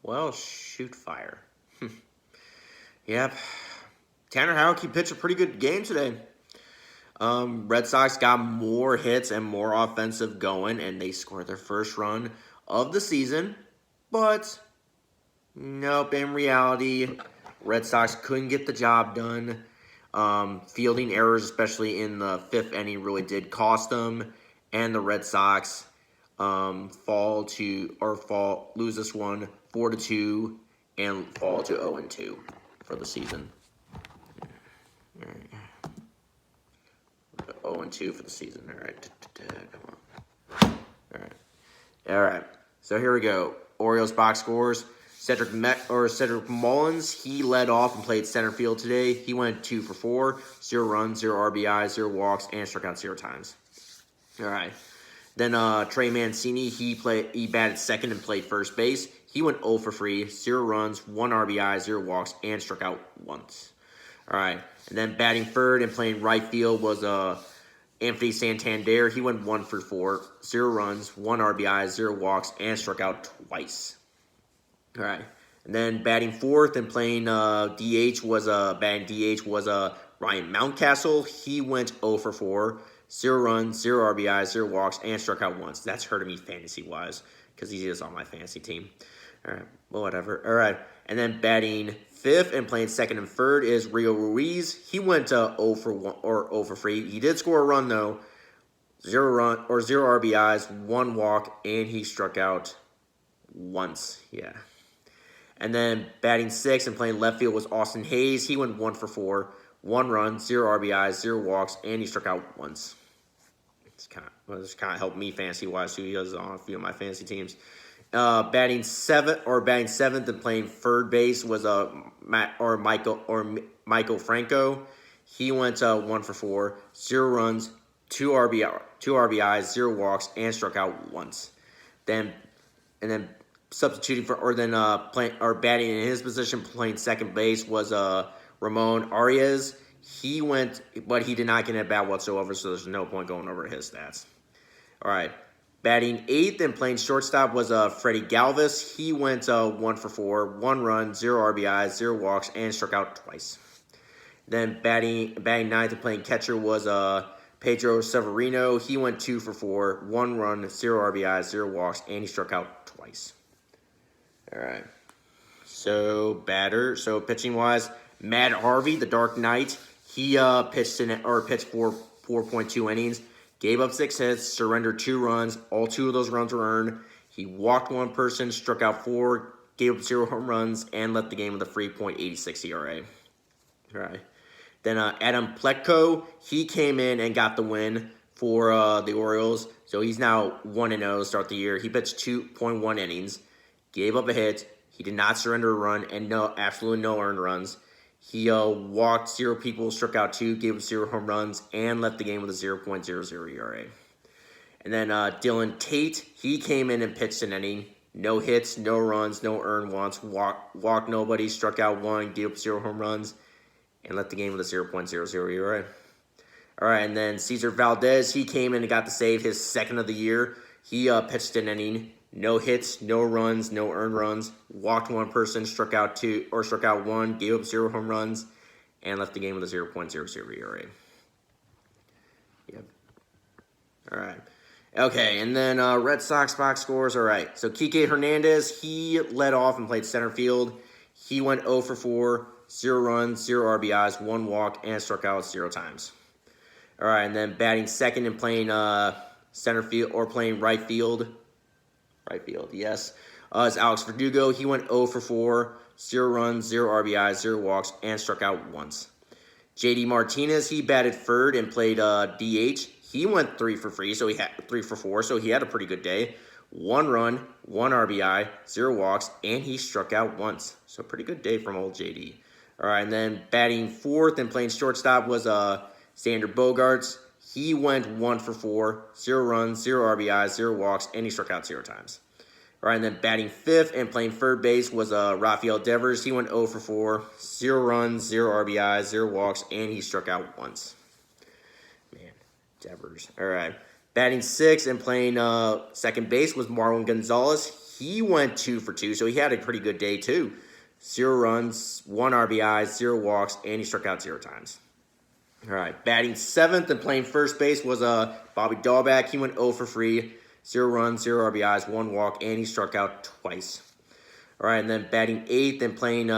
Well, shoot fire. Yep. Tanner Houck, pitched a pretty good game today. Red Sox got more hits and more offensive going, and they scored their first run of the season. But, nope, in reality, Red Sox couldn't get the job done. Fielding errors, especially in the fifth inning, really did cost them. And the Red Sox lose this one 4-2 and fall to 0-2 for the season. All right. 0-2 for the season. All right. Come on. All right. So here we go. Orioles box scores. Cedric Mullins, he led off and played center field today. He went 2 for 4, 0 runs, 0 RBIs, 0 walks, and struck out 0 times. All right. Then Trey Mancini, he batted second and played first base. He went 0 for 3, 0 runs, 1 RBI, 0 walks, and struck out once. All right. And then batting third and playing right field was Anthony Santander. He went 1 for 4, 0 runs, 1 RBI, 0 walks, and struck out twice. All right. And then batting fourth and playing DH was Ryan Mountcastle. He went 0 for 4, 0 runs, 0 RBIs, 0 walks, and struck out once. That's hurting me fantasy-wise because he is on my fantasy team. All right. Well, whatever. All right. And then batting fifth and playing second and third is Rio Ruiz. He went 0 for 1 or 0 for 3. He did score a run though. 0 RBIs, 1 walk, and he struck out once. Yeah. And then batting sixth and playing left field was Austin Hayes. He went 1 for 4, 1 run, 0 RBIs, 0 walks, and he struck out once. It's kind of helped me fantasy wise too. He was on a few of my fantasy teams. Batting seventh and playing third base was Michael Franco. He went 1 for 4, 0 runs, 2 RBIs, 0 walks, and struck out once. Then substituting batting in his position, playing second base was Ramon Arias. He went, but he did not get a bat whatsoever, so there's no point going over his stats. All right. Batting eighth and playing shortstop was Freddie Galvis. He went 1 for 4, 1 run, 0 RBIs, 0 walks, and struck out twice. Then batting ninth and playing catcher was Pedro Severino. He went 2 for 4, 1 run, 0 RBIs, 0 walks, and he struck out twice. All right. So pitching wise, Matt Harvey, the Dark Knight, he pitched for 4.2 innings, gave up 6 hits, surrendered 2 runs. All 2 of those runs were earned. He walked 1 person, struck out 4, gave up 0 home runs, and left the game with a 3.86 ERA. All right. Then Adam Plekko, he came in and got the win for the Orioles. So he's now 1-0 to start the year. He pitched 2.1 innings, gave up a hit. He did not surrender a run, and absolutely no earned runs. He walked 0 people, struck out 2, gave up 0 home runs, and left the game with a 0.00 ERA. And then Dylan Tate, he came in and pitched an inning. No hits, no runs, no earned ones. Walked nobody, struck out 1, gave up 0 home runs, and left the game with a 0.00 ERA. All right, and then Cesar Valdez, he came in and got the save, his second of the year. He pitched an inning. No hits, no runs, no earned runs. Walked 1 person, struck out 1, gave up 0 home runs, and left the game with a 0.00 ERA. Yep. All right. Okay, and then Red Sox box scores. All right. So Kike Hernandez, he led off and played center field. He went 0 for 4, 0 runs, 0 RBIs, 1 walk, and struck out 0 times. All right, and then batting second and playing center field or playing right field. Right field, yes. Is Alex Verdugo. He went 0 for 4, 0 runs, 0 RBIs, 0 walks, and struck out once. JD Martinez, he batted third and played DH. He went 3 for 3, so he had 3 for 4, so he had a pretty good day. 1 run, 1 RBI, 0 walks, and he struck out once. So pretty good day from old JD. All right, and then batting fourth and playing shortstop was Xander Bogaerts. He went 1 for 4, 0 runs, 0 RBIs, 0 walks, and he struck out 0 times. All right, and then batting fifth and playing third base was Rafael Devers. He went 0 for 4, 0 runs, 0 RBIs, 0 walks, and he struck out once. Man, Devers. All right. Batting sixth and playing second base was Marlon Gonzalez. he went 2 for 2, so he had a pretty good day too. 0 runs, 1 RBI, 0 walks, and he struck out 0 times. All right, batting 7th and playing first base was Bobby Dahlbeck. He went 0 for 3, 0 runs, 0 RBIs, 1 walk, and he struck out twice. All right, and then batting 8th and playing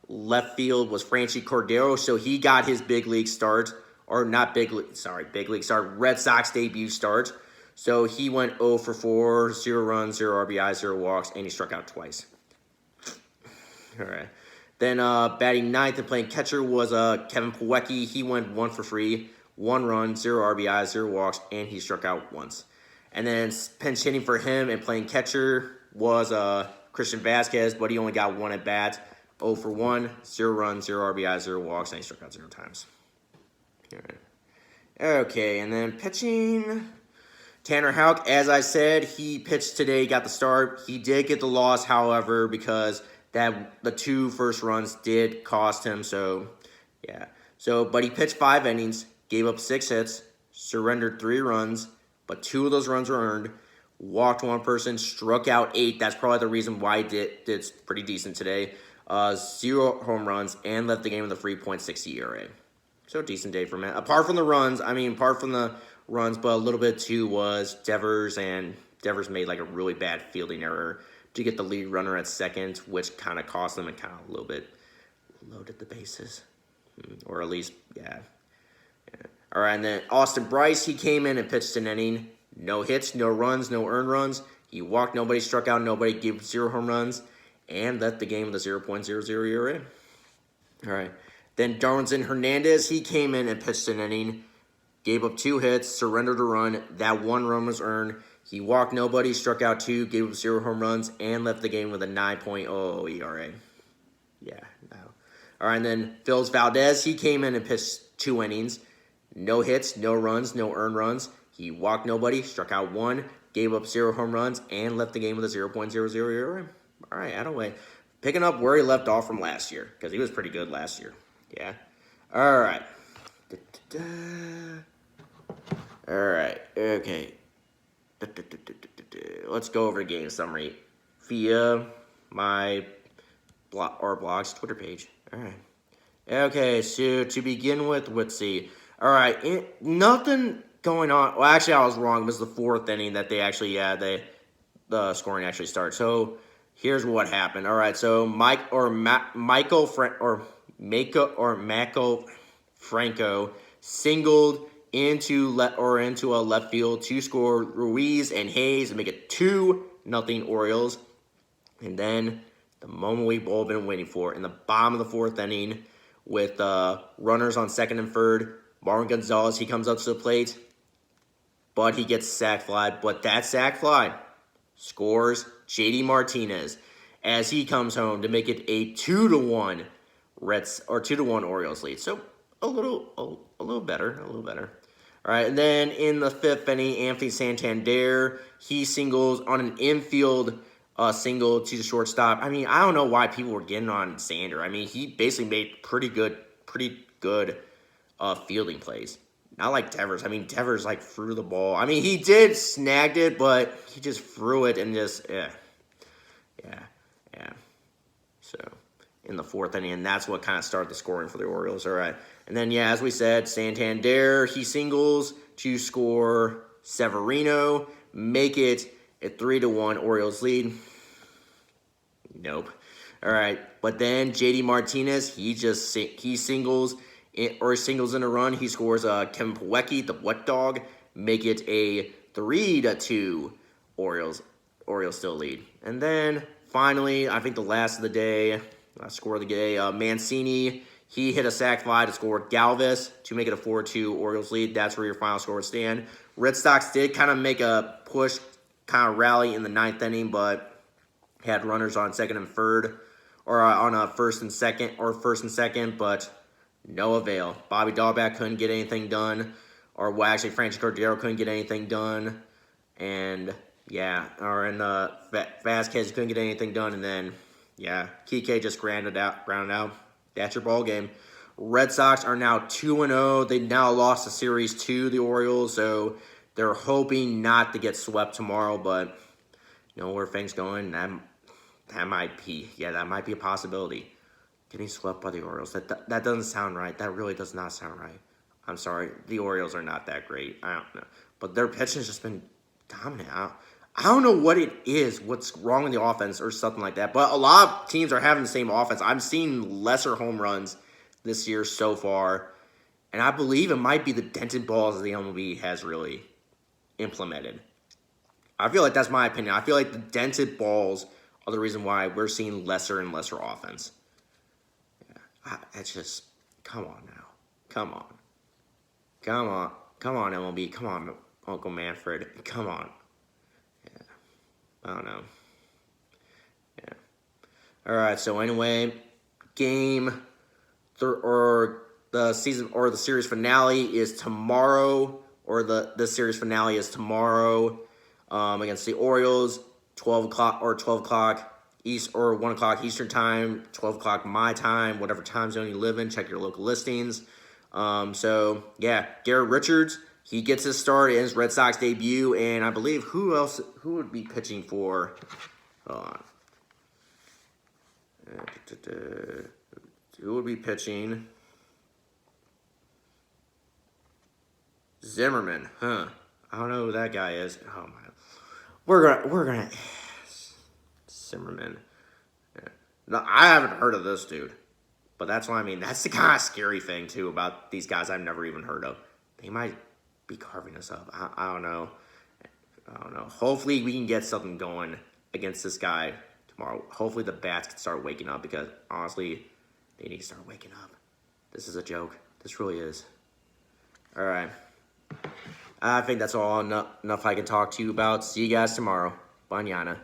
left field was Franchi Cordero. So he got his big league start, or not big league, sorry, big league start, Red Sox debut start. So he went 0 for 4, 0 runs, 0 RBIs, 0 walks, and he struck out twice. All right. Then batting 9th and playing catcher was Kevin Plawecki. He went 1 for 3, 1 run, 0 RBIs, 0 walks, and he struck out once. And then pinch hitting for him and playing catcher was Christian Vasquez, but he only got 1 at bat. 0 for 1, 0 runs, 0 RBIs, 0 walks, and he struck out 0 times. All right. Okay, and then pitching, Tanner Houck, as I said, he pitched today, got the start. He did get the loss, however, because the 2 first runs did cost him. So, yeah. But he pitched 5 innings, gave up 6 hits, surrendered 3 runs, but 2 of those runs were earned. Walked 1 person, struck out 8. That's probably the reason why he did pretty decent today. 0 home runs, and left the game with a 3.60 ERA. So decent day for him. Apart from the runs, but a little bit too was Devers, and Devers made like a really bad fielding error to get the lead runner at second, which kind of cost them and kind of a little bit loaded the bases. Or at least, yeah. All right, and then Austin Bryce, he came in and pitched an inning. No hits, no runs, no earned runs. He walked nobody, struck out nobody, gave 0 home runs, and left the game with a 0.00 ERA. All right. Then Darwinzon Hernandez, he came in and pitched an inning, gave up 2 hits, surrendered a run. That 1 run was earned. He walked nobody, struck out 2, gave up 0 home runs, and left the game with a 9.00 ERA. Yeah, no. All right, and then Phils Valdez, he came in and pitched 2 innings. No hits, no runs, no earned runs. He walked nobody, struck out 1, gave up 0 home runs, and left the game with a 0.00 ERA. All right, Adaway. Picking up where he left off from last year, because he was pretty good last year. Yeah. All right. All right. Okay. Let's go over the game summary via my blog's Twitter page. All right. Okay, so to begin with, let's see. All right, nothing going on. Well, actually, I was wrong. It was the 4th inning that they actually, the scoring actually started. So here's what happened. All right, so Mako Franco singled into a left field to score Ruiz and Hayes and make it 2-0 Orioles. And then the moment we've all been waiting for in the bottom of the 4th inning with runners on second and third. Marwin Gonzalez, he comes up to the plate, but he gets sac fly. But that sac fly scores JD Martinez as he comes home to make it a 2-1 Orioles lead. So a little better. All right, and then in the 5th inning, Anthony Santander, he singles on an infield single to the shortstop. I mean, I don't know why people were getting on Sander. I mean, he basically made pretty good fielding plays. Not like Devers. I mean, Devers like threw the ball. I mean, he did snagged it, but he just threw it and just yeah. So in the 4th inning, and that's what kind of started the scoring for the Orioles. All right, and then as we said, Santander, he singles to score Severino, make it a 3-1 Orioles lead. Nope. All right, but then JD Martinez, he singles in a run. He scores Kevin Plawecki, the wet dog, make it a 3-2 Orioles still lead. And then finally, I think the last of the day, score of the day, Mancini, he hit a sac fly to score Galvis to make it a 4-2 Orioles lead. That's where your final score would stand. Red Sox did kind of make a push, kind of rally in the 9th inning, but had runners on second and third, or on a first and second, but no avail. Bobby Dahlbeck couldn't get anything done, actually Franchi Cordero couldn't get anything done, and Vasquez couldn't get anything done, and then Kike just grounded out. That's your ball game. Red Sox are now 2-0. They now lost the series to the Orioles, so they're hoping not to get swept tomorrow, but You know where things going? That might be a possibility. Getting swept by the Orioles. That doesn't sound right. That really does not sound right. I'm sorry. The Orioles are not that great. I don't know. But their pitching has just been dominant. I don't know what it is, what's wrong in the offense or something like that. But a lot of teams are having the same offense. I'm seeing lesser home runs this year so far. And I believe it might be the dented balls that the MLB has really implemented. I feel like that's my opinion. I feel like the dented balls are the reason why we're seeing lesser and lesser offense. It's just, come on now. Come on. Come on. Come on, MLB. Come on, Uncle Manfred. Come on. Yeah. I don't know. Yeah. All right, so anyway, or the season or the series finale is tomorrow, or the series finale is tomorrow against the Orioles, 12 o'clock East or 1 o'clock Eastern time, 12 o'clock my time, whatever time zone you live in. Check your local listings. So yeah, Garrett Richards, he gets his start in his Red Sox debut, and I believe who would be pitching for? Hold on. Who would be pitching? Zimmerman, huh? I don't know who that guy is. Oh my, we're gonna Zimmerman. Yeah. No, I haven't heard of this dude, but that's what I mean. That's the kind of scary thing too about these guys I've never even heard of. They might be carving us up. I don't know. I don't know. Hopefully we can get something going against this guy tomorrow. Hopefully the bats can start waking up, because honestly, they need to start waking up. This is a joke. This really is. All right. I think that's all enough I can talk to you about. See you guys tomorrow. Mañana.